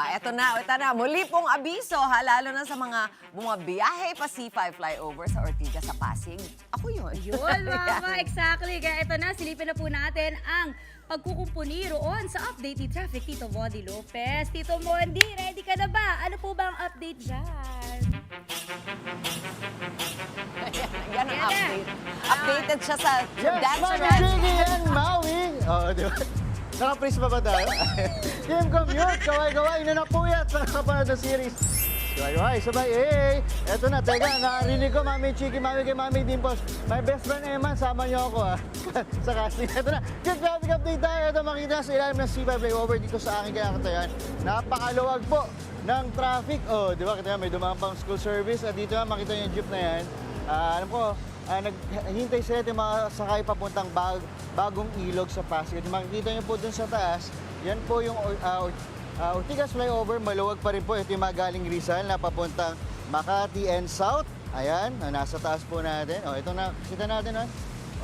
Eto na. Muli pong abiso, lalo na sa mga bumabiyahe pa C5 flyover sa Ortigas sa Pasig. Ako yun. Yun, mama, exactly. Kaya ito na, silipin na po natin ang pagkukumpuni roon sa update ni Traffic Tito Mondi Lopez. Tito Mondi, ready ka na ba? Ano po ba ang update dyan? Yan ang update. Updated siya sa Yes, dance Mami trend. Chiggy and Maui. Oo, di ba? Naka-freeze pa ba tayo? Team Commute, kaway-kaway, nanapuyat sa nakapanood na series. Kaway-kaway, sabay, eto na, teka, narinig ko, Mami Chiggy, Mami kay Mami Dimples. My best friend Eman, sama niyo ako sa casting. Eto na, good traffic update tayo. Ito makita sa ilalim ng C5 flyover dito sa aking kinakatayan. Napakaluwag po ng traffic. Oh, di ba, kita may dumaan pang school service. At dito makita niyo yung jeep na yan. Alam ko, naghintay sila yung mga sakay papuntang bagong ilog sa Pasig. At makikita niyo po dun sa taas, yan po yung Ortigas flyover, maluwag pa rin po. Ito yung mga galing Rizal na papuntang Makati and South. Ayan, nasa taas po natin. O, ito na, kita natin ha.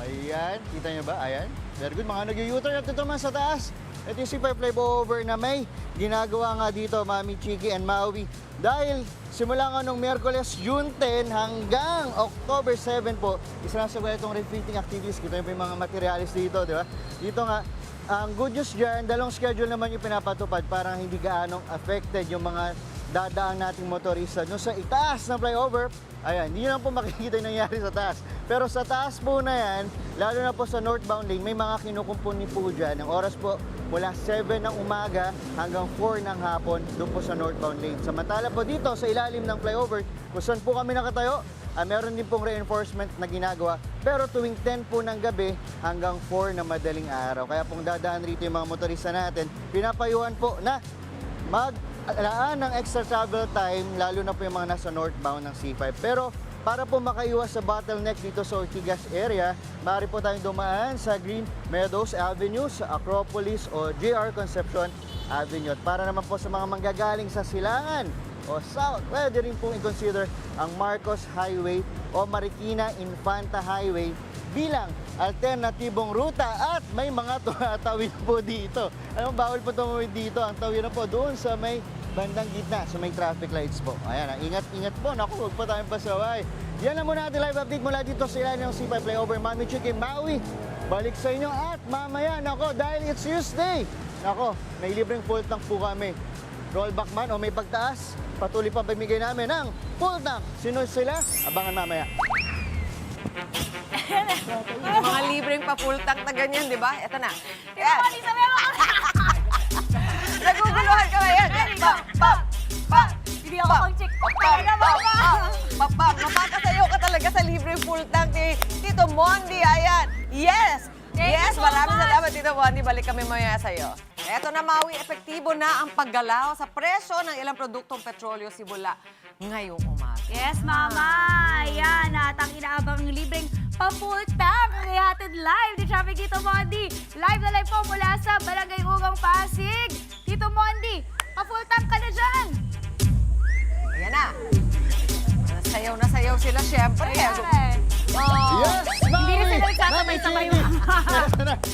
Ayan, kita niyo ba? Ayan. Very good, mga nag-u-turn at ito man sa taas. Ito yung C5 flyover na may ginagawa nga dito, Mami Chiki and Maui. Dahil simula nga nung Miyerkules, June 10 hanggang October 7 po, isinasagwa itong refitting activities. Kita niyo po yung mga materialis dito, di ba? Dito nga, ang good news dyan, dalawang schedule naman yung pinapatupad para hindi gaanong affected yung mga dadaan nating motorista. Doon sa itaas ng flyover, ayan, hindi nyo lang po makikita yung nangyari sa taas. Pero sa taas po na yan, lalo na po sa northbound lane, may mga kinukumpuni po dyan. Ang oras po mula 7 ng umaga hanggang 4 ng hapon doon po sa northbound lane. Samantala po dito sa ilalim ng flyover, kung saan po kami nakatayo, meron din pong reinforcement na ginagawa. Pero tuwing 10 po ng gabi hanggang 4 na madaling araw. Kaya pong dadaan rito yung mga motorista natin, pinapayuhan po na maglaan ng extra travel time, lalo na po yung mga nasa northbound ng C5. Pero para po makaiwas sa bottleneck dito sa Ortigas area, maaari po tayong dumaan sa Green Meadows Avenue, sa Acropolis o JR Concepcion Avenue. At para naman po sa mga manggagaling sa Silangan o South, pwede rin pong i-consider ang Marcos Highway o Marikina Infanta Highway bilang alternatibong ruta at may mga tumatawid po dito. Alam mo, bawal po tumawid dito. Ang tawid na po doon sa may bandang gitna, sa may traffic lights po. Ayan, ingat-ingat po. Naku, huwag pa tayong pasaway. Yan lang muna natin live update mula dito sa ilalim ng C5 flyover. Mami Chiki, Maui, balik sa inyo at mamaya, nako, dahil it's Tuesday, nako, may libreng full tank po kami. Rollback man o may pagtaas, patuloy pa pamigay namin ng full tank. Sino sila? Abangan mamaya. Mga libreng pa-full tank na ganyan, di ba? Eto na. Tito Yan. Mondi, sabi mo! Naguguluhan ka ba yan? Hindi ako pang-check talaga, mama! Mapapasayo ka talaga sa libreng full tank ni Tito Mondi. Ayan. Yes! Thank you Yes, so maraming much. salamat, Tito Mondi. Balik kami mamaya sa'yo. Eto na, Maui, epektibo na ang paggalaw sa presyo ng ilang produktong petrolyo simula ngayong umaga. Yes, mama! Ayan, at ang inaabang libreng pa-full tank ang ihatid live ni Traffic Tito Mondi. Live na live po mula sa Barangay Ugang, Pasig. Tito Mondi, pa-full tank ka na dyan! Ayan na. Na sayaw sila, syempre. Ayan. Oh, Yes, hindi na Maui! sila nagsasamay-samay.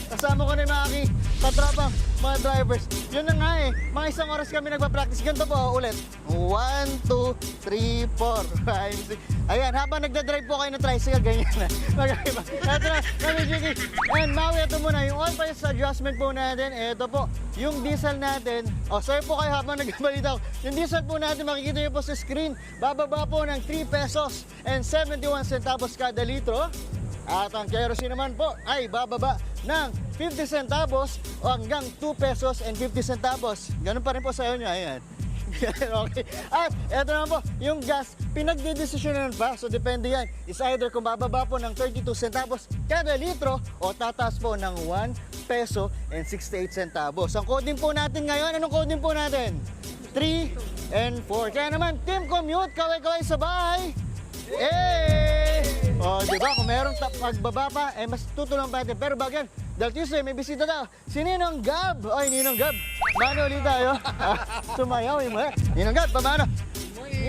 Kasama ko na yung mga aking katrapang mga drivers. Yun na nga mga isang oras kami nagpa-practice. Ganito po ulit. 1, 2, 3, 4, 5, 6. Ayan, habang nagdadrive po kayo ng tricycle, ganyan na. Magkaiba. Ito na, kami Jiggy. And Maui, ito muna. Yung oil price adjustment po natin, ito po. Yung diesel natin, sorry po kayo habang nagbalita ko. Yung diesel po natin, makikita nyo po sa screen, bababa po ng 3 pesos and 71 centavos kada litro. At ang kerosene naman po ay bababa ng 50 centavos hanggang 2 pesos and 50 centavos. Ganun pa rin po sa inyo. Ayan. Okay. At eto naman po, yung gas, pinagdidesisyonan pa. So depende yan. It's either kung bababa po ng 32 centavos kada litro o tataas po ng 1 peso and 68 centavos. Ang coding po natin ngayon, anong coding po natin? 3 and 4. Kaya naman, Team Commute, kaway-kaway sabay! O, di ba? Kung merong pagbaba pa, mas tutulong pa natin. Pero bagyan, dahil Tuesday, may bisita daw. Si Ninong Gab. Oy, Ninong Gab. Mano ulit tayo. Sumayaw yung mga. Ninong Gab, pamano?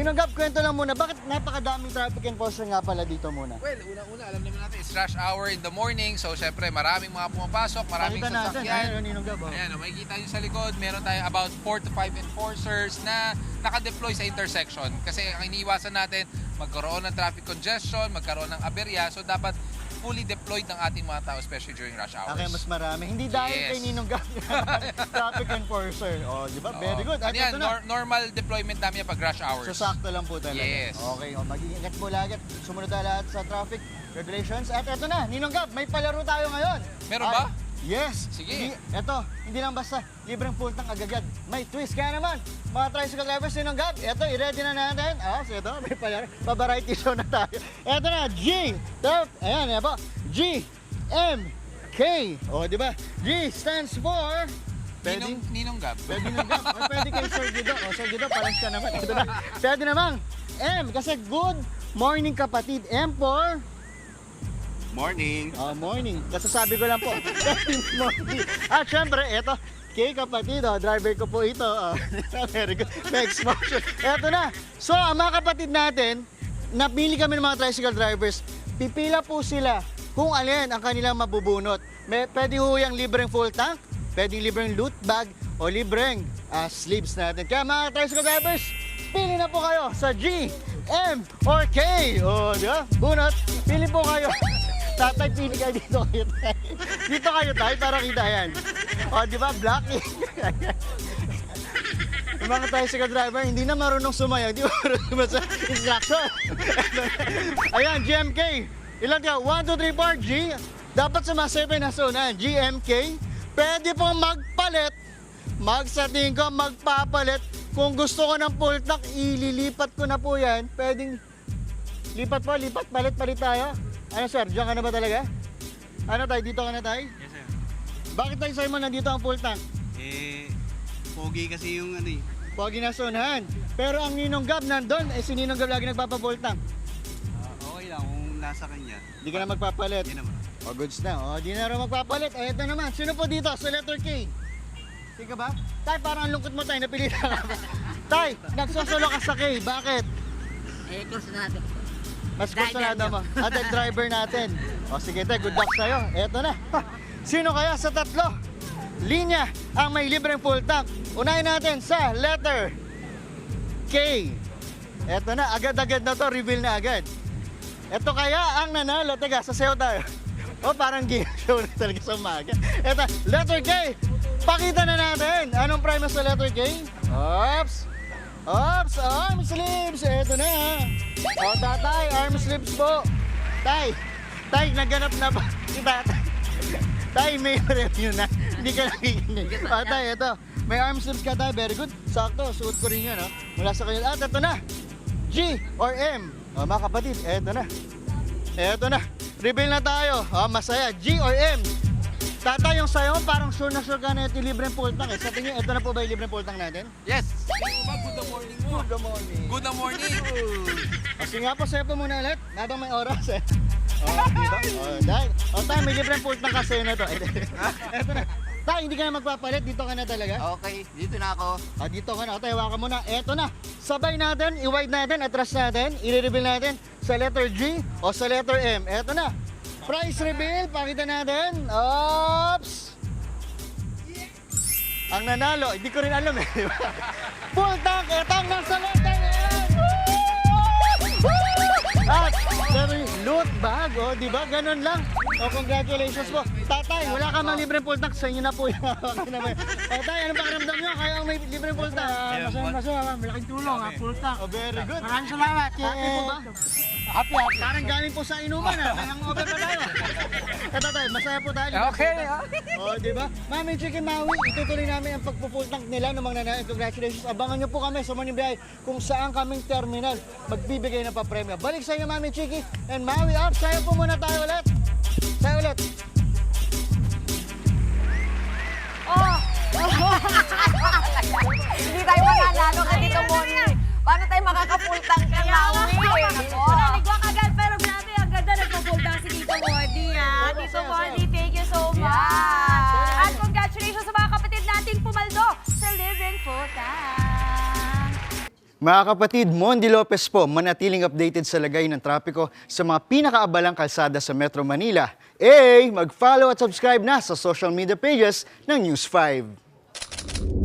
Ninong Gab, kwento lang muna, bakit napakadaming traffic enforcer nga pala dito muna? Well, unang-una, alam naman natin, it's rush hour in the morning. So, syempre, maraming mga pumapasok, maraming Pakita natin, sasakyan. ayun, Ninong Gab. Oh. Ayan, makikita nyo sa likod, meron tayong about 4 to 5 enforcers na nakadeploy sa intersection. Kasi ang iniiwasan natin, magkaroon ng traffic congestion, magkaroon ng aberya. So, dapat fully deployed ng ating mga tao, especially during rush hours. Okay, mas marami. Hindi dahil Yes. kay Ninong Gab, traffic enforcer. Oh, di ba? Very good. At Ano yan, ito na. normal deployment namin pag rush hours. So, sakto lang po talaga. Yes. Okay, mag-iingat po lagi at sumunod na lahat sa traffic regulations. At ito na, Ninong Gab, may palaro tayo ngayon. Meron ba? Yes. Sige. Hindi lang basta libreng pultang agad-agad. May twist. Kaya naman, mga tricycle drivers, Ninong Gab, ito, i-ready na natin. So ito, may palaro. Pa-variety show na tayo. Ito na, G. Ayan, yan po. G, M, K. O, di ba? G stands for... Ninong Gab. Pwede na Gab. O, pwede kay Sir Guido. O, Sir Guido, parang ka naman. Ito na. Pwede namang M, kasi good morning kapatid. M for... Morning. Morning. Kasasabi ko lang po. Morning. At syempre, eto, K kapatid, driver ko po ito. Very good. May exposure. Eto na. So, ang mga kapatid natin, napili kami ng mga tricycle drivers, pipila po sila kung alin ang kanilang mabubunot. Pwede ho yung libreng full tank, pwede libreng loot bag, o libreng sleeves natin. Kaya mga tricycle drivers, pili na po kayo sa G, M, or K. O, di ba? Bunot, pili po kayo. Tatay, pili kayo dito kayo tayo. Dito kayo tayo para kita yan. O, di ba? Blocking. Yung mga tricycle driver, hindi na marunong sumayaw. Hindi marunong sumayaw sa instruction. Ayan, GMK. Ilan ka? 1, 2, 3, 4, G. Dapat sumasabi na sunan. GMK. Pwede pong magpalit. Magsating ko, magpapalit. Kung gusto ko ng full tank, ililipat ko na po yan. Pwedeng lipat po, lipat, palit tayo. Ano sir, diyan ka na ba talaga? Ano tayo, dito ka na tayo? Yes, sir. Bakit tayo sa'yo mo nandito ang full tank? Pogi kasi yung ano eh. Pogi na sunahan. Pero ang Ninong Gab nandun, si Ninong Gab lagi nagpapa-full tank. Okay lang kung nasa kanya. Hindi ka na magpapalit. Hindi naman. O, goods na. O, di na rin magpapalit. O, ito naman. Sino po dito sa letter K? Sige ba? Tay, parang ang lungkot mo tayo. Napilitan ka. Tay, nagsosolo ka sa K. Bakit? Kursunado. Mas kursunado mo. At ang driver natin. O, sige tay, good luck sa'yo. Eto na. Sino kaya sa tatlo linya ang may libreng full tank? Unahin natin sa letter K. Eto na, agad-agad na to. Reveal na agad. Eto kaya ang nanalo. Teka, sasayaw tayo. O, parang game show na talaga sa umaga. Eto, letter K. Pakita na natin. Anong prime sa letter K? Oops. Oops, arm sleeves. Eto na. O, tatay, arm sleeves po. Tay, naganap na ba? Si tatay. Tay, may review na. Hindi ka nakikinig. O, tay, ito. May arm sleeves ka, tay. Very good. Sakto, suot ko rin yan, no? Mula sa kanya. At ito na. G or M. O, mga kapatid, eto na. Eto na. Reveal na tayo. O, masaya. G or M. Tatay, yung sayo, parang sure na sure ka na ito libreng full tank. Sa tingin, ito na po ba yung libreng full tank natin? Yes! Good morning mo. Good morning. Good morning. Kasi nga po, sayo po muna ulit. Habang may oras eh. Diba? Dahil. Tayo, may libreng full tank kasi na ito. Ito na. Tayo, hindi ka na magpapalit. Dito ka na talaga. Okay, dito na ako. Dito ka na. Tayo, hawakan mo na. Eto na. Sabay natin, i-wide natin, atras natin. I-reveal natin sa letter G o sa letter M. Eto na. Price reveal, pakita natin. Oops! Ang nanalo, hindi ko rin alam eh. Full tank, etang nasa letter M! At, pero loot bag, di ba? Ganun lang. Congratulations po. Tatay, wala ka mang libreng full tank. Sa inyo na po yung hawakan naman. Tay, anong pakiramdam nyo? Kaya may libreng full tank. Masaya, malaking tulong ha, full tank. Very good. Maraming salamat. Happy po ba? Happy. Parang galing po sa inuman Kaya ang over pa tayo. Ito tayo, masaya po tayo. Okay. Di ba? Mami Chicken Maui, itutuloy namin ang pagpo-full tank nila ng mga nanay. Congratulations. Abangan nyo po kami sa Morning Biyahe kung saan kaming terminal magbibigay ng papremyo. Balik sa inyo, Mami Chicky and Maui up. Sayo po muna tayo ulit. Sayo ulit. Hindi tayo mananalo ka dito, Moni. Paano tayo makaka-full tank ng Maui? Naligwa agad, pero grabe, ang ganda nagpapultang si Tito Modi, ha? Tito Modi, thank you so much. Yeah. At congratulations sa mga kapatid nating pumaldo sa Living Full Tank. Mga kapatid, Mondi Lopez po, manatiling updated sa lagay ng trapiko sa mga pinakaabalang kalsada sa Metro Manila. Mag-follow at subscribe na sa social media pages ng News 5.